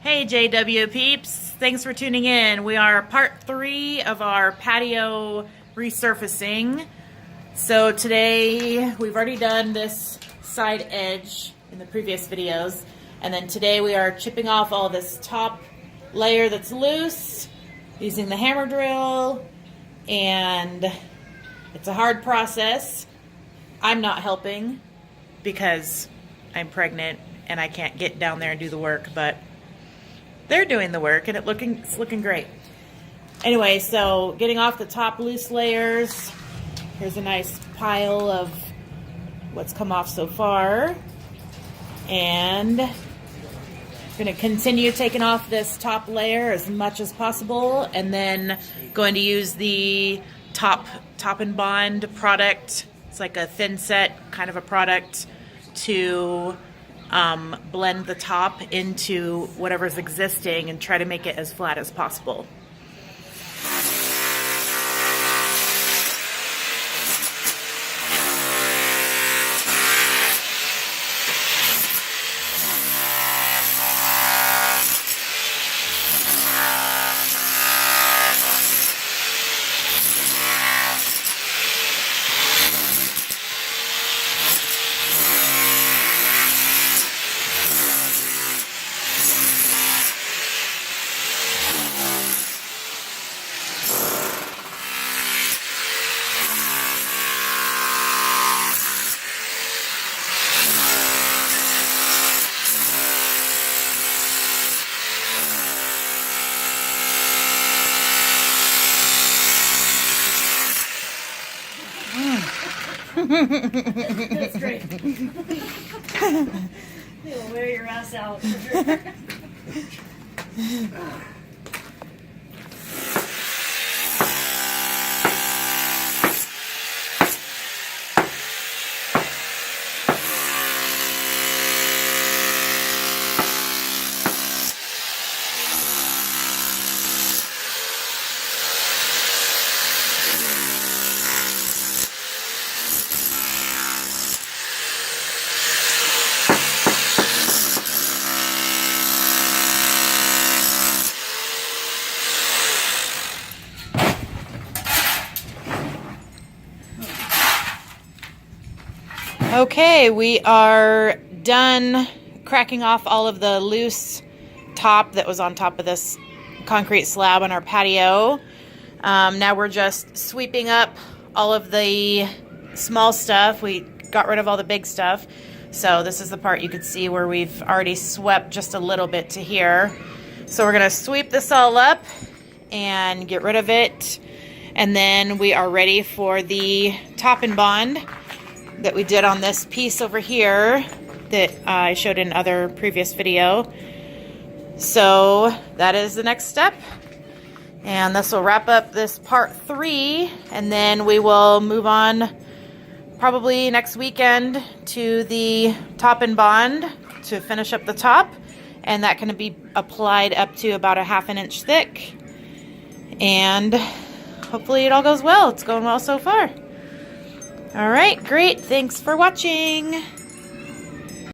Hey JW peeps, thanks for tuning in. We are part 3 of our patio resurfacing. So today we've already done this side edge in the previous videos, and then today we are chipping off all this top layer that's loose using the hammer drill, and it's a hard process. I'm not helping because I'm pregnant and I can't get down there and do the work, but they're doing the work and it's looking great. Anyway, so getting off the top loose layers. Here's a nice pile of what's come off so far. And I'm gonna continue taking off this top layer as much as possible, and then going to use the top and bond product. It's like a thin set kind of a product to blend the top into whatever's existing and try to make it as flat as possible. That's great. You'll wear your ass out. Okay, we are done cracking off all of the loose top that was on top of this concrete slab on our patio. Now we're just sweeping up all of the small stuff. We got rid of all the big stuff. So this is the part you could see where we've already swept just a little bit to here. So we're gonna sweep this all up and get rid of it. And then we are ready for the top and bond that we did on this piece over here that I showed in other previous video. So that is the next step. And this will wrap up this part 3, and then we will move on probably next weekend to the top and bond to finish up the top. And that can be applied up to about a 1/2 inch thick. And hopefully it all goes well. It's going well so far. All right, great. Thanks for watching.